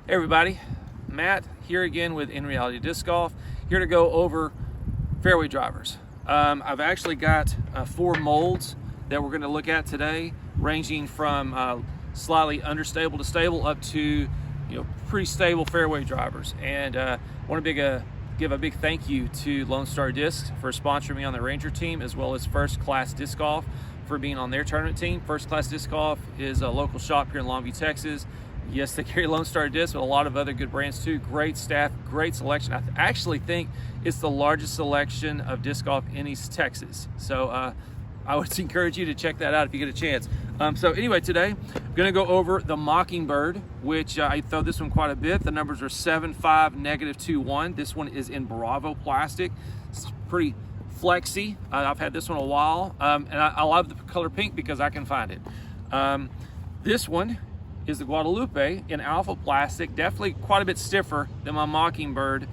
Hey everybody, Matt here again with In Reality Disc Golf, here to go over fairway drivers. I've actually got 4 molds that we're going to look at today, ranging from slightly understable to stable up to pretty stable fairway drivers. And I want to give a big thank you to Lone Star Discs for sponsoring me on the Ranger team, as well as First Class Disc Golf for being on their tournament team. First Class Disc Golf is a local shop here in Longview, Texas. Yes, they carry Lone Star Discs, but a lot of other good brands too. Great staff, great selection. I actually think it's the largest selection of disc golf in East Texas. So I would encourage you to check that out if you get a chance. So anyway, today I'm going to go over the Mockingbird, which I throw this one quite a bit. The numbers are 7.5, -2.1. This one is in Bravo plastic. It's pretty flexy. I've had this one a while, and I love the color pink because I can find it. This one is the Guadalupe in Alpha plastic, definitely quite a bit stiffer than my Mockingbird.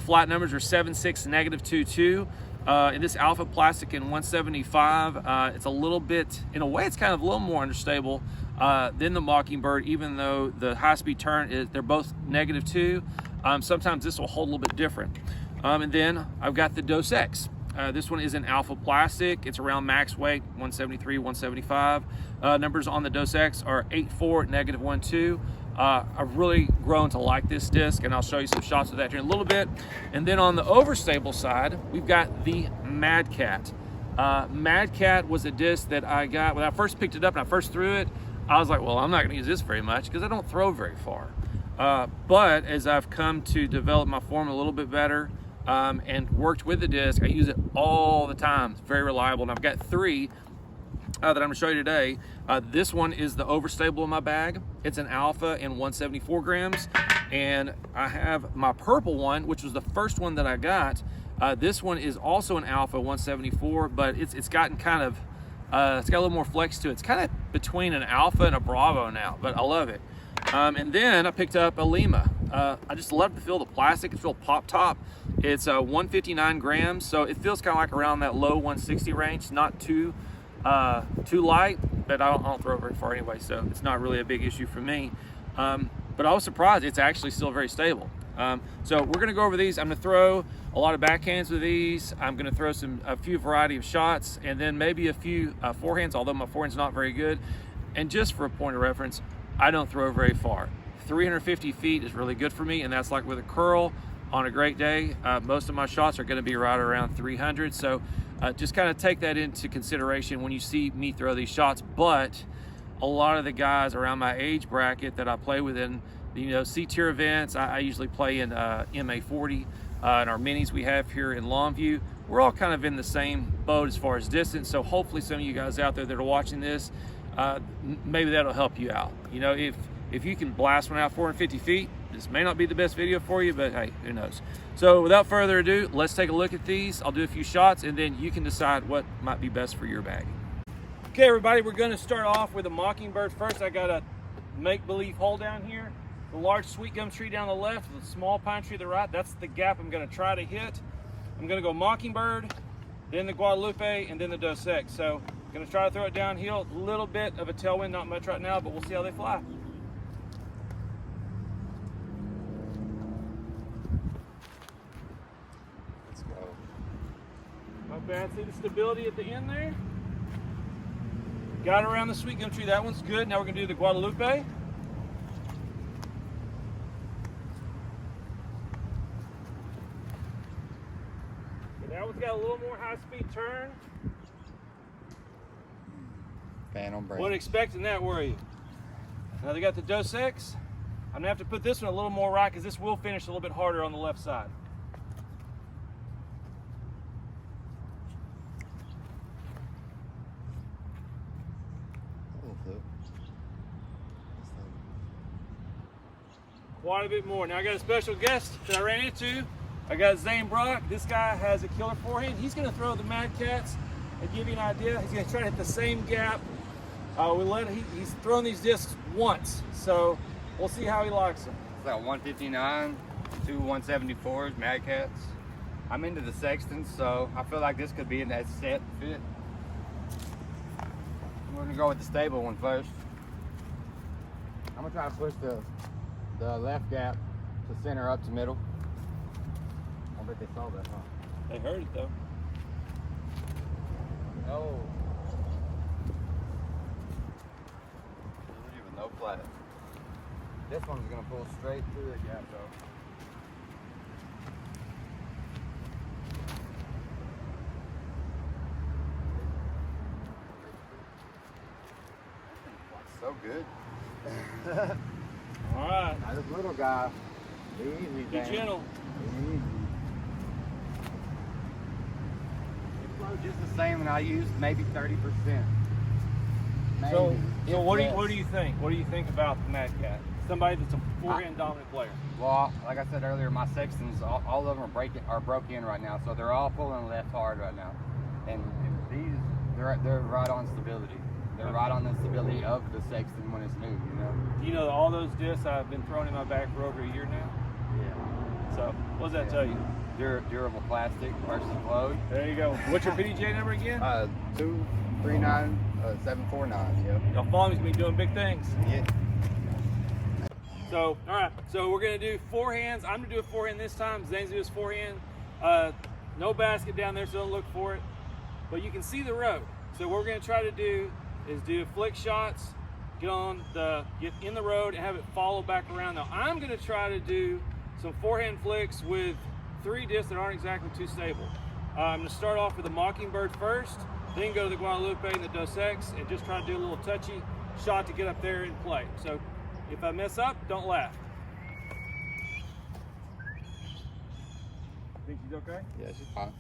Flat numbers are 7.6, -2.2. In this Alpha plastic in 175, it's a little bit, in a way, it's kind of a little more understable than the Mockingbird, even though the high-speed turn they're both -2. Sometimes this will hold a little bit different. And then I've got the Dos Equis. This one is in Alpha plastic. It's around max weight, 173, 175. Numbers on the Dos Equis are 8.4, -1.2. I've really grown to like this disc, and I'll show you some shots of that here in a little bit. And then on the overstable side, we've got the Mad Cat. Mad Cat was a disc that I got when I first picked it up and I first threw it. I was like, well, I'm not going to use this very much because I don't throw very far. But as I've come to develop my form a little bit better, and worked with the disc, I use it all the time. It's very reliable, and I've got 3 that I'm going to show you today. This one is the overstable in my bag. It's an Alpha in 174 grams, and I have my purple one, which was the first one that I got. This one is also an Alpha 174, but it's gotten kind of it's got a little more flex to it. It's kind of between an Alpha and a Bravo now, but I love it. And then I picked up a Lima. I just love the feel of the plastic. It's real pop top. It's 159 grams, so it feels kind of like around that low 160 range. Not too light, but I don't throw very far anyway, so it's not really a big issue for me. But I was surprised it's actually still very stable. So we're going to go over these. I'm going to throw a lot of backhands with these. I'm going to throw a few variety of shots, and then maybe a few forehands, although my forehand's not very good. And just for a point of reference, I don't throw very far. 350 feet is really good for me, and that's like with a curl on a great day. Most of my shots are going to be right around 300, so just kind of take that into consideration when you see me throw these shots. But a lot of the guys around my age bracket that I play with in C-tier events, I usually play in MA40 and our minis we have here in Longview. We're all kind of in the same boat as far as distance, so hopefully some of you guys out there that are watching this, maybe that'll help you out. If you can blast one out 450 feet, this may not be the best video for you, but hey, who knows? So without further ado, let's take a look at these. I'll do a few shots, and then you can decide what might be best for your bag. Okay, everybody, we're going to start off with a Mockingbird first. I got a make-believe hole down here. The large sweet gum tree down the left, the small pine tree to the right. That's the gap I'm going to try to hit. I'm going to go Mockingbird, then the Guadalupe, and then the Dos Equis. So I'm going to try to throw it downhill. A little bit of a tailwind, not much right now, but we'll see how they fly. Not bad. See the stability at the end there? Got around the sweet gum tree. That one's good. Now we're going to do the Guadalupe. And that one's got a little more high-speed turn. Fan on brand. Wasn't expecting that, were you? Now they got the Dos Equis. I'm going to have to put this one a little more right because this will finish a little bit harder on the left side. Quite a bit more. Now I got a special guest that I ran into. I got Zane Brock. This guy has a killer forehand. He's going to throw the Mad Cats and give you an idea. He's going to try to hit the same gap. He's thrown these discs once, so we'll see how he likes them. It's like 159, 2 174s, Mad Cats. I'm into the Sextons, so I feel like this could be in that set fit. We're gonna go with the stable one first. I'm gonna try to push the the left gap to center up to middle. I bet they saw that, huh? They heard it though. Oh. There's even no flat. This one's gonna pull straight through the gap though. So good. All right. Now this little guy, be easy, Be Dan. gentle. Be easy. It flowed just the same, and I used maybe 30%. Maybe. So what do you think? What do you think about the Mad Cat? Somebody that's a forehand dominant player. Well, like I said earlier, my sextons, all of them are broke in right now, so they're all pulling left hard right now, and these they're right on stability. They're right on the stability of the sexton when it's new, you know. You know all those discs I've been throwing in my bag for over a year now. Yeah. So what does that tell you? Durable plastic versus load. There you go. What's your PDJ number again? 239 749. Yep. Y'all follow me's been doing big things. Yeah. So, all right. So we're gonna do forehands. I'm gonna do a forehand this time. Zane's do his forehand. No basket down there, so don't look for it. But you can see the road. So what we're gonna try to do is do flick shots, get in the road and have it follow back around. Now I'm gonna try to do some forehand flicks with 3 discs that aren't exactly too stable. I'm gonna start off with the Mockingbird first, then go to the Guadalupe and the Dos Equis and just try to do a little touchy shot to get up there and play. So if I mess up, don't laugh. Think she's okay? Yeah, she's fine.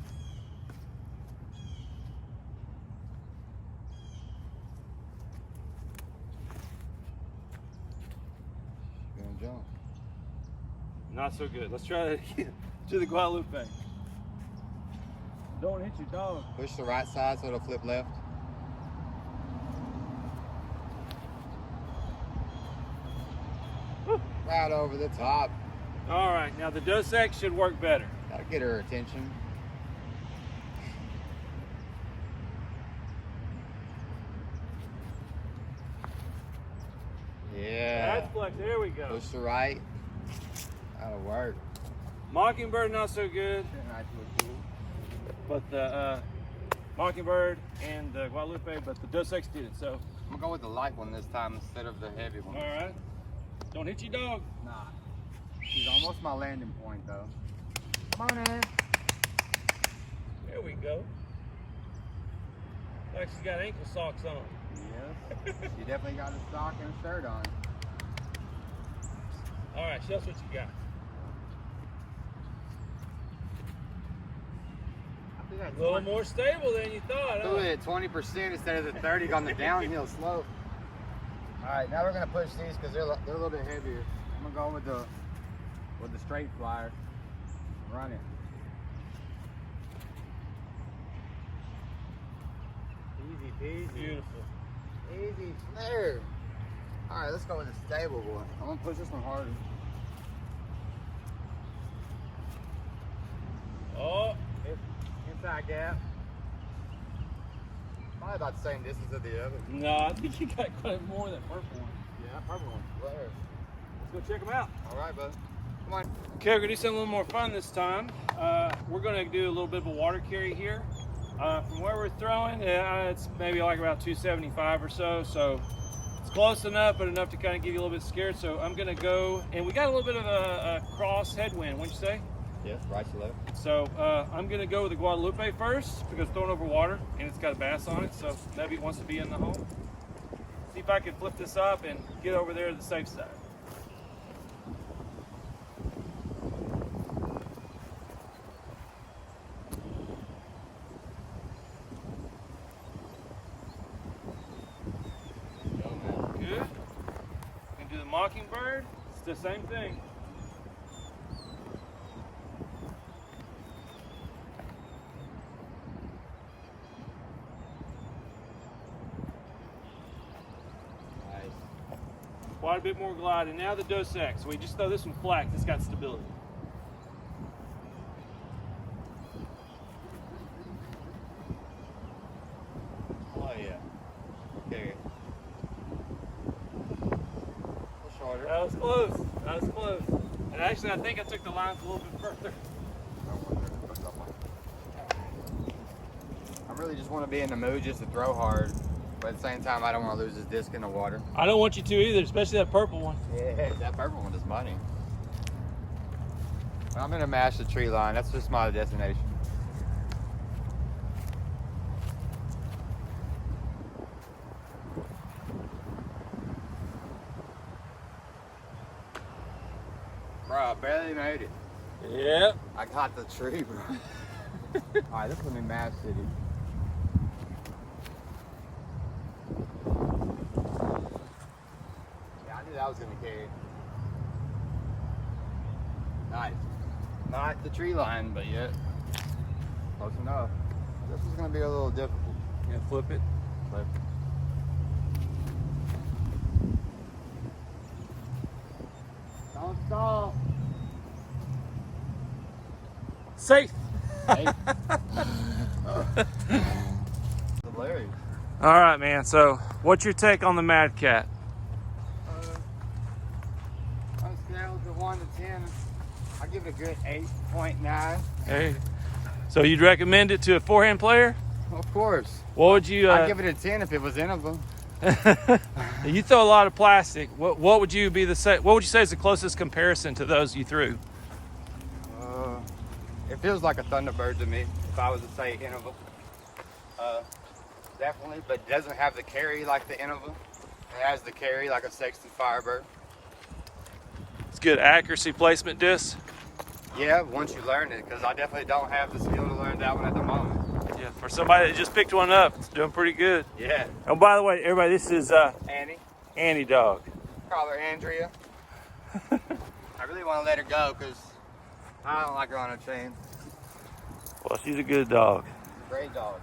She's gonna jump. Not so good. Let's try that again. To the Guadalupe. Don't hit your dog. Push the right side so it'll flip left. Woo. Right over the top. All right, now the Dos Equis should work better. Gotta get her attention. Yeah. That's flex. There we go. Push the right. That'll work. Mockingbird not so good, Nice little tool. but the Mockingbird and the Guadalupe, but the Dos Equis did it. So, I'm gonna go with the light one this time instead of the heavy one. all right. Don't hit your dog. Nah. She's almost my landing point though. Come on in. There we go. Like she's got ankle socks on. Yes. You definitely got a sock and a shirt on. All right, show us what you got. I think that's A little more stable than you thought, do huh? it 20% instead of the 30 on the downhill slope. All right, now we're gonna push these because they're a little bit heavier. I'm gonna go with the straight flyer. Run it. Easy peasy. Beautiful. Easy flare. All right, let's go with the stable one. I'm gonna push this one harder. Oh, Inside gap. Probably about the same distance as the other. no, I think you got quite more than that purple one. Yeah, purple one. Flare. Let's go check them out. All right, bud. Come on. Okay, we're gonna do something a little more fun this time. We're gonna do a little bit of a water carry here. From where we're throwing, it's maybe like about 275 or so. So it's close enough, but enough to kind of give you a little bit scared. So I'm gonna go, and we got a little bit of a cross headwind, wouldn't you say? Yeah, right to left. So I'm gonna go with the Guadalupe first because throwing over water and it's got a bass on it. So maybe it wants to be in the hole. See if I can flip this up and get over there to the safe side. Good. And do the Mockingbird. It's the same thing. Nice. Quite a bit more glide. And now the Dos Equis. We just throw this one flat. It's got stability. Oh yeah. Okay. Push harder. That was close. That was it's close. And actually, I think I took the lines a little bit further. I really just want to be in the mood just to throw hard, but at the same time, I don't want to lose this disc in the water. I don't want you to either, especially that purple one. Yeah, that purple one is money. I'm gonna mash the tree line. That's just my destination. Bro, I barely made it. Yep. I got the tree, bro. Alright, this one in Mash City. Yeah, I knew that was gonna carry. Nice. Not the tree line, but yet close enough. This is gonna be a little difficult. Yeah, flip it. But don't stall. Safe. Hey. Hilarious. All right, man. So, what's your take on the Mad Cat? On a scale of 1 to 10, I give it a good 8.9. Hey. So you'd recommend it to a forehand player? Of course. What would you? I'd give it a 10 if it was in of them. You throw a lot of plastic. What would you be what would you say is the closest comparison to those you threw? It feels like a Thunderbird to me, if I was to say interval. Definitely, but it doesn't have the carry like the interval. It has the carry like a Sexton Firebird. It's good accuracy placement disc. Yeah, once you learn it, because I definitely don't have the skill to learn that one at the moment. Yeah, for somebody that just picked one up, it's doing pretty good. Yeah. Oh, by the way, everybody, this is Annie dog. Call her Andrea. I really want to let her go because I don't like her on a chain. Well, she's a good dog. Great dog.